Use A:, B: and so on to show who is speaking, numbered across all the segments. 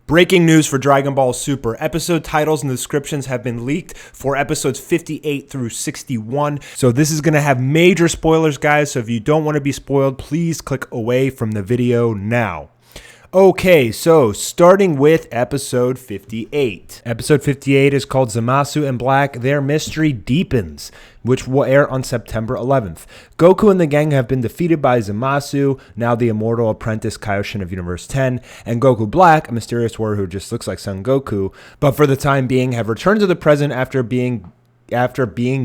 A: Breaking news for Dragon Ball Super. Episode titles and descriptions have been leaked for episodes 58 through 61. So this is going to have major spoilers, guys. So if you don't want to be spoiled, please click away from the video now. Okay, so starting with episode 58. Episode 58 is called Zamasu and Black, Their Mystery Deepens, which will air on September 11th. Goku and the gang have been defeated by Zamasu, now the immortal apprentice Kaioshin of Universe 10, and Goku Black, a mysterious warrior who just looks like Son Goku, but for the time being have returned to the present after being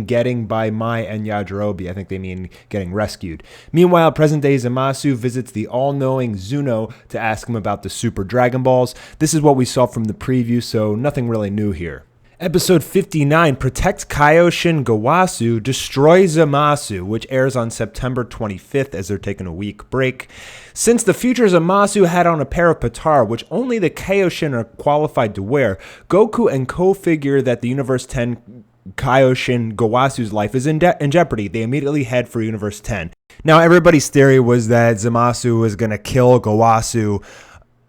A: getting by Mai and Yajirobe. I think they mean getting rescued. Meanwhile, present-day Zamasu visits the all-knowing Zuno to ask him about the Super Dragon Balls. This is what we saw from the preview, so nothing really new here. Episode 59, Protect Kaioshin Gowasu, Destroy Zamasu, which airs on September 25th as they're taking a week break. Since the future Zamasu had on a pair of patar, which only the Kaioshin are qualified to wear, Goku and Ko figure that the Universe 10 Kaioshin Gowasu's life is in jeopardy. They immediately head for Universe 10. Now, everybody's theory was that Zamasu was going to kill Gowasu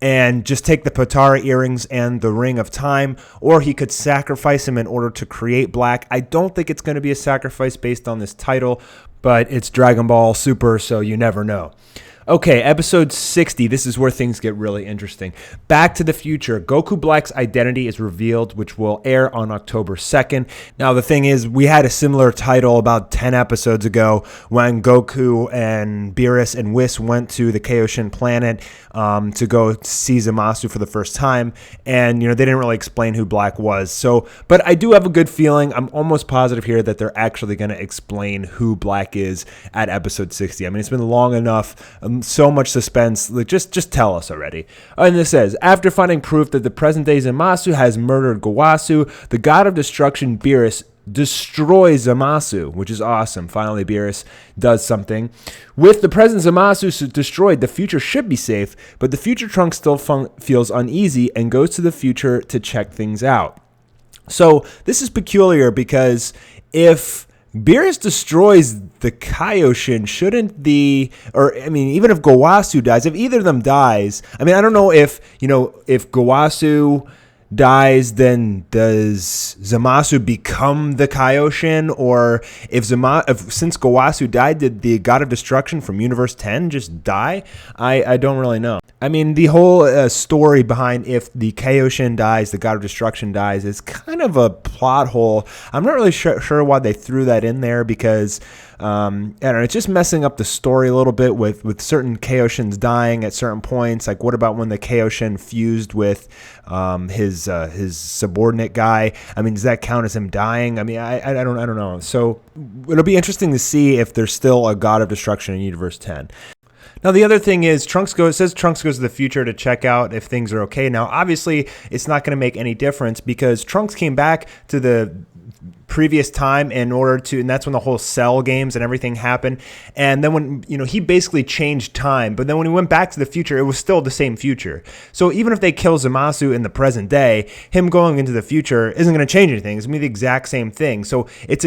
A: and just take the Patara earrings and the Ring of Time, or he could sacrifice him in order to create Black. I don't think it's going to be a sacrifice based on this title, but it's Dragon Ball Super, so you never know. Okay, episode 60. This is where things get really interesting. Back to the Future. Goku Black's identity is revealed, which will air on October 2nd. Now, the thing is, we had a similar title about 10 episodes ago when Goku and Beerus and Whis went to the Kaioshin planet to go see Zamasu for the first time. And, they didn't really explain who Black was. So, but I do have a good feeling. I'm almost positive here that they're actually going to explain who Black is at episode 60. I mean, it's been long enough. So much suspense. Like, just tell us already. And this says, after finding proof that the present-day Zamasu has murdered Gowasu, the god of destruction Beerus destroys Zamasu, which is awesome. Finally, Beerus does something. With the present Zamasu destroyed, the future should be safe, but the future Trunks still feels uneasy and goes to the future to check things out. So this is peculiar because if Beerus destroys the Kaioshin, even if Gowasu dies, if either of them dies, I don't know if Gowasu dies, then does Zamasu become the Kaioshin, or if since Gowasu died, did the God of Destruction from Universe 10 just die? I don't really know. The whole story behind if the Kaioshin dies, the God of Destruction dies, is kind of a plot hole. I'm not really sure why they threw that in there because I don't know, it's just messing up the story a little bit with certain Kaioshins dying at certain points. Like, what about when the Kaioshin fused with his subordinate guy? Does that count as him dying? I don't know. So it'll be interesting to see if there's still a God of Destruction in Universe 10. Now, the other thing is Trunks goes to the future to check out if things are okay. Now, obviously, it's not going to make any difference because Trunks came back to the previous time and that's when the whole Cell games and everything happened. And then when, he basically changed time, but then when he went back to the future, it was still the same future. So even if they kill Zamasu in the present day, him going into the future isn't going to change anything. It's going to be the exact same thing. So it's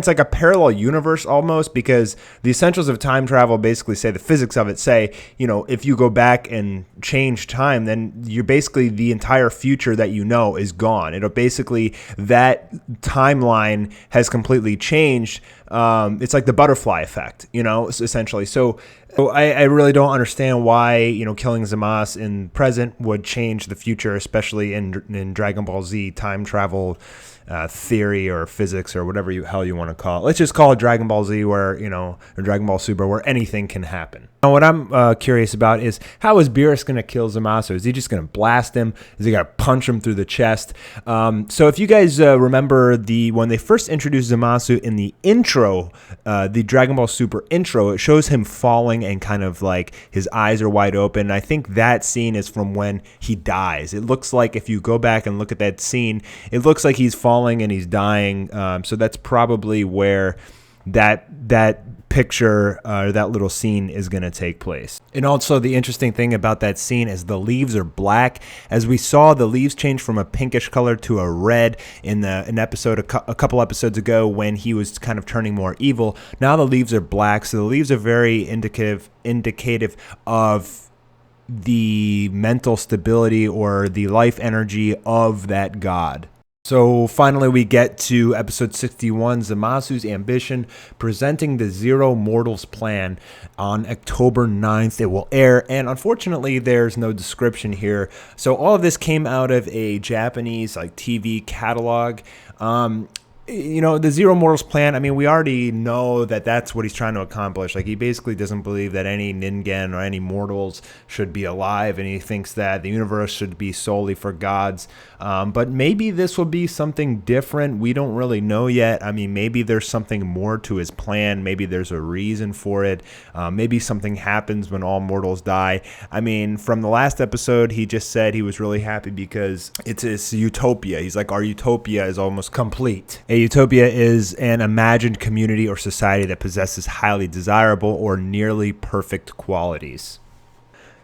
A: like a parallel universe almost, because the essentials of time travel basically say, the physics of it say, if you go back and change time, then you're basically the entire future that is gone. It'll basically, that timeline has completely changed. It's like the butterfly effect, essentially. So I really don't understand why, killing Zamasu in present would change the future, especially in Dragon Ball Z time travel theory or physics or whatever hell you want to call it. Let's just call it Dragon Ball Z, where, or Dragon Ball Super, where anything can happen. Now, what I'm curious about is, how is Beerus going to kill Zamasu? Is he just going to blast him? Is he going to punch him through the chest? So if you guys remember when they first introduced Zamasu in the intro, the Dragon Ball Super intro, it shows him falling and kind of like his eyes are wide open. I think that scene is from when he dies. It looks like, if you go back and look at that scene, it looks like he's falling and he's dying. So that's probably where that picture, that little scene is going to take place. And also, the interesting thing about that scene is the leaves are black. As we saw, the leaves change from a pinkish color to a red in an episode a couple episodes ago when he was kind of turning more evil. Now the leaves are black, so the leaves are very indicative of the mental stability or the life energy of that god. So finally, we get to episode 61, Zamasu's Ambition, presenting the Zero Mortals plan on October 9th. It will air, and unfortunately, there's no description here. So all of this came out of a Japanese TV catalog. The Zero Mortals plan, I mean, we already know that that's what he's trying to accomplish. He basically doesn't believe that any Ningen or any mortals should be alive, and he thinks that the universe should be solely for gods. But maybe this will be something different. We don't really know yet. I mean, maybe there's something more to his plan. Maybe there's a reason for it. Maybe something happens when all mortals die. I mean, from the last episode, he just said he was really happy because it's his utopia. He's like, our utopia is almost complete. A utopia is an imagined community or society that possesses highly desirable or nearly perfect qualities.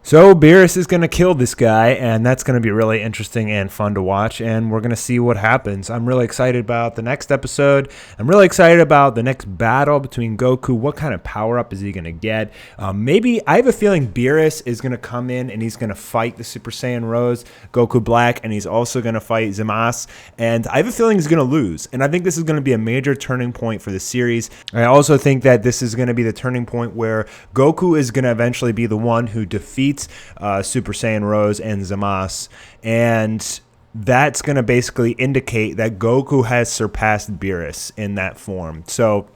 A: So Beerus is going to kill this guy, and that's going to be really interesting and fun to watch, and we're going to see what happens. I'm really excited about the next episode. I'm really excited about the next battle between Goku. What kind of power-up is he going to get? Maybe, I have a feeling Beerus is going to come in, and he's going to fight the Super Saiyan Rose, Goku Black, and he's also going to fight Zamasu, and I have a feeling he's going to lose, and I think this is going to be a major turning point for the series. I also think that this is going to be the turning point where Goku is going to eventually be the one who defeats Super Saiyan Rose and Zamasu, and that's going to basically indicate that Goku has surpassed Beerus in that form. So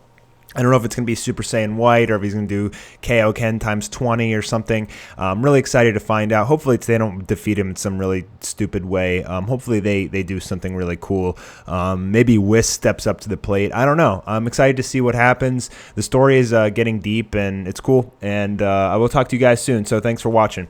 A: I don't know if it's going to be Super Saiyan White or if he's going to do Kaioken times 20 or something. I'm really excited to find out. Hopefully they don't defeat him in some really stupid way. Hopefully they do something really cool. Maybe Whis steps up to the plate. I don't know. I'm excited to see what happens. The story is getting deep, and it's cool. And I will talk to you guys soon. So thanks for watching.